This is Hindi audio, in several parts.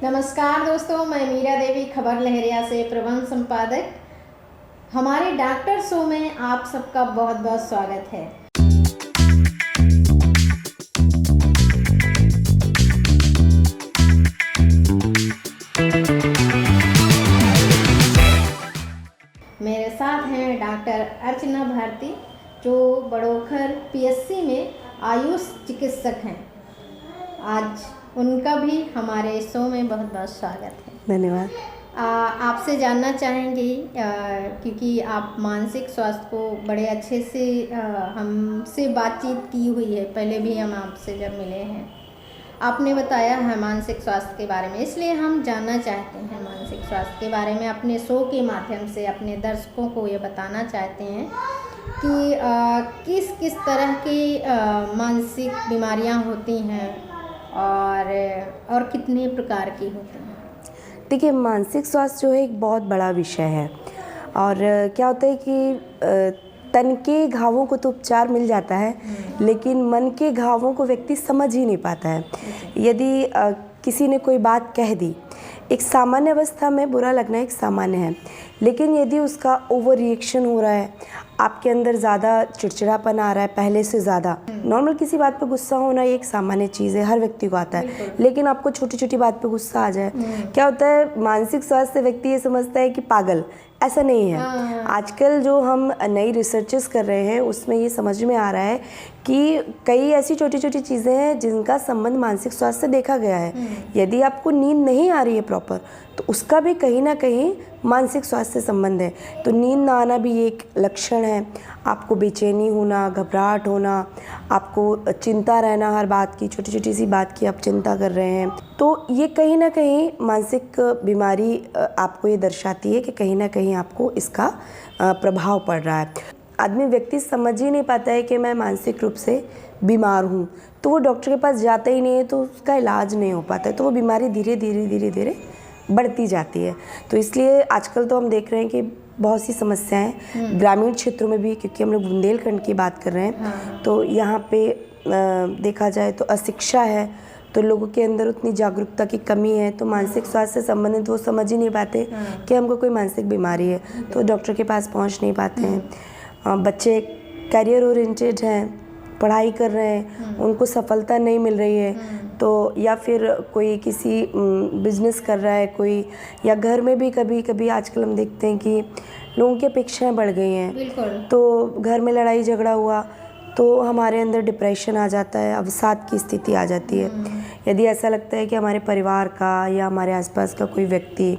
नमस्कार दोस्तों, मैं मीरा देवी खबर लहरिया से प्रबंध संपादक। हमारे डॉक्टर शो में आप सबका बहुत बहुत स्वागत है। मेरे साथ हैं डॉक्टर अर्चना भारती, जो बड़ोखर पीएससी में आयुष चिकित्सक हैं। आज उनका भी हमारे शो में बहुत बहुत स्वागत है। धन्यवाद। आपसे जानना चाहेंगे क्योंकि आप मानसिक स्वास्थ्य को बड़े अच्छे से हमसे बातचीत की हुई है, पहले भी हम आपसे जब मिले हैं आपने बताया है मानसिक स्वास्थ्य के बारे में, इसलिए हम जानना चाहते हैं मानसिक स्वास्थ्य के बारे में। अपने शो के माध्यम से अपने दर्शकों को ये बताना चाहते हैं कि किस किस तरह की मानसिक बीमारियां होती हैं और कितने प्रकार की होती हैं। देखिए, मानसिक स्वास्थ्य जो है एक बहुत बड़ा विषय है। और क्या होता है कि तन के घावों को तो उपचार मिल जाता है, लेकिन मन के घावों को व्यक्ति समझ ही नहीं पाता है। यदि किसी ने कोई बात कह दी, एक सामान्य अवस्था में बुरा लगना एक सामान्य है, लेकिन यदि उसका ओवर रिएक्शन हो रहा है, आपके अंदर ज़्यादा चिड़चिड़ापन आ रहा है पहले से ज़्यादा, नॉर्मल किसी बात पे गुस्सा होना ये एक सामान्य चीज़ है, हर व्यक्ति को आता है, लेकिन आपको छोटी छोटी बात पे गुस्सा आ जाए, क्या होता है, मानसिक स्वास्थ्य व्यक्ति ये समझता है कि पागल। ऐसा नहीं है। आजकल जो हम नई रिसर्चेस कर रहे हैं उसमें ये समझ में आ रहा है कि कई ऐसी छोटी छोटी चीज़ें हैं जिनका संबंध मानसिक स्वास्थ्य से देखा गया है। यदि आपको नींद नहीं आ रही है प्रॉपर, तो उसका भी कहीं ना कहीं मानसिक स्वास्थ्य से संबंध है। तो नींद ना आना भी एक लक्षण है। आपको बेचैनी होना, घबराहट होना, आपको चिंता रहना, हर बात की, छोटी छोटी सी बात की आप चिंता कर रहे हैं, तो ये कहीं ना कहीं मानसिक बीमारी आपको ये दर्शाती है कि कहीं ना कहीं आपको इसका प्रभाव पड़ रहा है। आदमी व्यक्ति समझ ही नहीं पाता है कि मैं मानसिक रूप से बीमार हूँ, तो वो डॉक्टर के पास जाता ही नहीं है, तो उसका इलाज नहीं हो पाता है, तो वो बीमारी धीरे धीरे बढ़ती जाती है। तो इसलिए आजकल तो हम देख रहे हैं कि बहुत सी समस्याएं ग्रामीण क्षेत्रों में भी, क्योंकि हम लोग बुंदेलखंड की बात कर रहे हैं, तो यहाँ पे देखा जाए तो अशिक्षा है, तो लोगों के अंदर उतनी जागरूकता की कमी है, तो मानसिक स्वास्थ्य से संबंधित वो समझ ही नहीं पाते कि हमको कोई मानसिक बीमारी है, तो डॉक्टर के पास पहुँच नहीं पाते हैं। बच्चे करियर ओरिएंटेड हैं, पढ़ाई कर रहे हैं, उनको सफलता नहीं मिल रही है, तो या फिर कोई किसी बिजनेस कर रहा है कोई, या घर में भी कभी कभी आजकल हम देखते हैं कि लोगों की अपेक्षाएं बढ़ गई हैं, तो घर में लड़ाई झगड़ा हुआ तो हमारे अंदर डिप्रेशन आ जाता है, अवसाद की स्थिति आ जाती है। यदि ऐसा लगता है कि हमारे परिवार का या हमारे आसपास का कोई व्यक्ति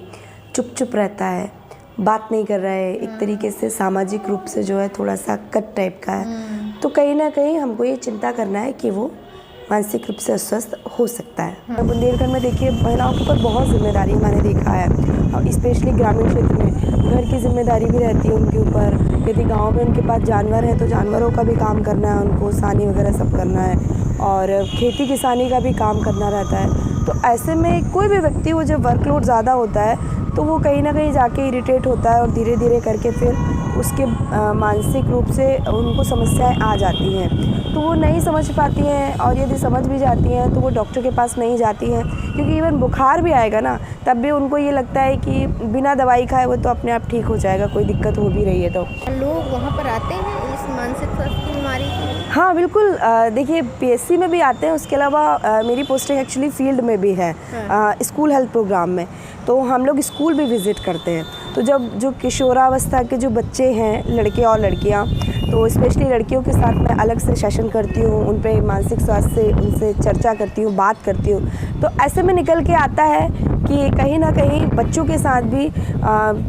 चुप रहता है, बात नहीं कर रहा है, एक तरीके से सामाजिक रूप से जो है थोड़ा सा कट टाइप का है, तो कहीं ना कहीं हमको ये चिंता करना है कि वो मानसिक रूप से अस्वस्थ हो सकता है। बुंदेलखंड में देखिए, महिलाओं के ऊपर बहुत जिम्मेदारी मैंने देखा है, और स्पेशली ग्रामीण क्षेत्र में घर की जिम्मेदारी भी रहती है उनके ऊपर। यदि गांव में उनके पास जानवर है तो जानवरों का भी काम करना है उनको, सानी वगैरह सब करना है, और खेती किसानी का भी काम करना रहता है। तो ऐसे में कोई भी व्यक्ति वो जब वर्कलोड ज़्यादा होता है तो वो कहीं ना कहीं जाके इरिटेट होता है, और धीरे धीरे करके फिर उसके मानसिक रूप से उनको समस्याएं आ जाती हैं, तो वो नहीं समझ पाती हैं, और यदि समझ भी जाती हैं तो वो डॉक्टर के पास नहीं जाती हैं, क्योंकि इवन बुखार भी आएगा ना, तब भी उनको ये लगता है कि बिना दवाई खाए वो तो अपने आप ठीक हो जाएगा, कोई दिक्कत हो भी रही है। तो लोग वहाँ पर आते हैं इस मानसिक स्वास्थ्य की बीमारी की? हाँ बिल्कुल। देखिए, पीएससी में भी आते हैं, उसके अलावा मेरी पोस्टिंग एक्चुअली फील्ड में भी है, स्कूल हेल्थ प्रोग्राम में, तो हम लोग स्कूल भी विज़िट करते हैं। तो जब जो किशोरावस्था के जो बच्चे हैं, लड़के और लड़कियां, तो स्पेशली लड़कियों के साथ मैं अलग से सेशन करती हूँ, उन पे मानसिक स्वास्थ्य से उनसे चर्चा करती हूँ, बात करती हूँ, तो ऐसे में निकल के आता है कि कहीं ना कहीं बच्चों के साथ भी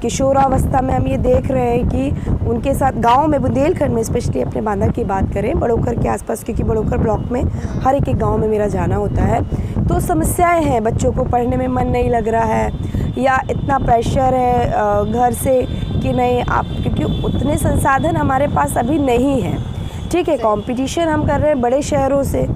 किशोरावस्था में हम ये देख रहे हैं कि उनके साथ गाँव में, बुंदेलखंड में स्पेशली अपने बांदा की बात करें, बड़ोखर के आसपास, क्योंकि बड़ोखर ब्लॉक में हर एक गाँव में मेरा जाना होता है, तो समस्याएं हैं, बच्चों को पढ़ने में मन नहीं लग रहा है, या इतना प्रेशर है घर से कि नहीं आप, क्योंकि उतने संसाधन हमारे पास अभी नहीं है। ठीक है, कंपटीशन हम कर रहे हैं बड़े शहरों से,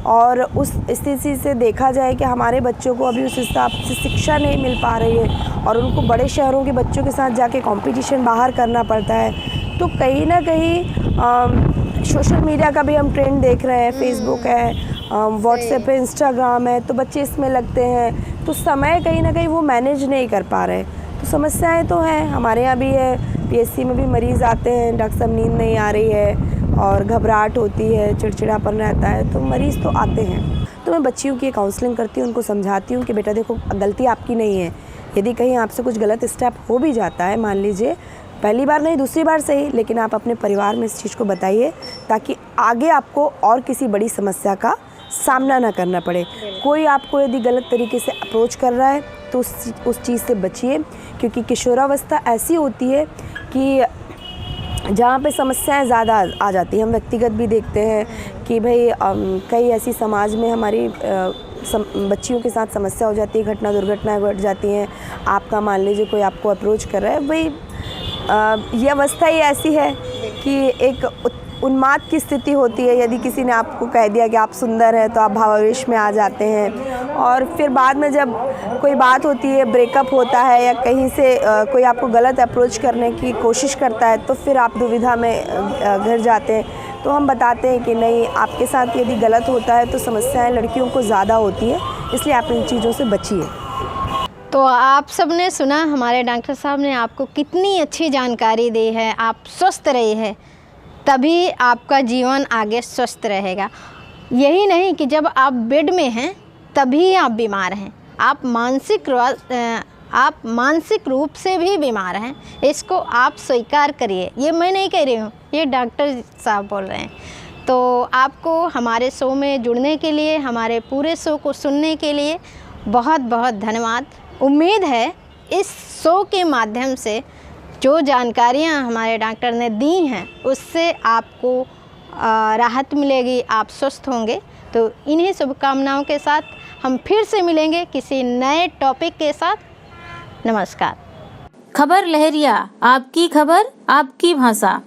और उस स्थिति से देखा जाए कि हमारे बच्चों को अभी उस हिसाब से शिक्षा नहीं मिल पा रही है, और उनको बड़े शहरों के बच्चों के साथ जाके कंपटीशन बाहर करना पड़ता है, तो कहीं ना कहीं सोशल मीडिया का भी हम ट्रेंड देख रहे हैं, फेसबुक है, व्हाट्सएप है, इंस्टाग्राम है, तो बच्चे इसमें लगते हैं, तो समय कहीं ना कहीं वो मैनेज नहीं कर पा रहे। तो समस्याएं तो हैं, हमारे यहाँ भी है, पीएचसी में भी मरीज़ आते हैं, डॉक्टर साहब नींद नहीं आ रही है और घबराहट होती है, चिड़चिड़ापन रहता है, तो मरीज़ तो आते हैं। तो मैं बच्चियों की काउंसलिंग करती हूँ, उनको समझाती हूँ कि बेटा देखो, गलती आपकी नहीं है। यदि कहीं आपसे कुछ गलत स्टेप हो भी जाता है, मान लीजिए पहली बार नहीं दूसरी बार सही, लेकिन आप अपने परिवार में इस चीज़ को बताइए ताकि आगे आपको और किसी बड़ी समस्या का सामना ना करना पड़े। कोई आपको यदि गलत तरीके से अप्रोच कर रहा है तो उस चीज़ से बचिए, क्योंकि किशोरावस्था ऐसी होती है कि जहाँ पे समस्याएं ज़्यादा आ जाती हैं। हम व्यक्तिगत भी देखते हैं कि भाई कई ऐसी समाज में हमारी बच्चियों के साथ समस्या हो जाती है, घटना दुर्घटनाएं घट जाती हैं। आपका मान लीजिए कोई आपको अप्रोच कर रहा है, भाई ये अवस्था ही ऐसी है कि एक उन्माद की स्थिति होती है। यदि किसी ने आपको कह दिया कि आप सुंदर हैं तो आप भावावेश में आ जाते हैं, और फिर बाद में जब कोई बात होती है, ब्रेकअप होता है या कहीं से कोई आपको गलत अप्रोच करने की कोशिश करता है, तो फिर आप दुविधा में घिर जाते हैं। तो हम बताते हैं कि नहीं, आपके साथ यदि गलत होता है तो समस्याएं लड़कियों को ज़्यादा होती है, इसलिए आप इन चीज़ों से बचिए। तो आप सबने सुना, हमारे डॉक्टर साहब ने आपको कितनी अच्छी जानकारी दी है। आप स्वस्थ रही है, तभी आपका जीवन आगे स्वस्थ रहेगा। यही नहीं कि जब आप बेड में हैं तभी आप बीमार हैं, आप मानसिक रूप से भी बीमार हैं। इसको आप स्वीकार करिए। ये मैं नहीं कह रही हूँ, ये डॉक्टर साहब बोल रहे हैं। तो आपको हमारे शो में जुड़ने के लिए, हमारे पूरे शो को सुनने के लिए बहुत बहुत धन्यवाद। उम्मीद है इस शो के माध्यम से जो जानकारियाँ हमारे डॉक्टर ने दी हैं उससे आपको राहत मिलेगी, आप स्वस्थ होंगे। तो इन्हीं शुभकामनाओं के साथ हम फिर से मिलेंगे किसी नए टॉपिक के साथ। नमस्कार। खबर लहरिया, आपकी खबर आपकी भाषा।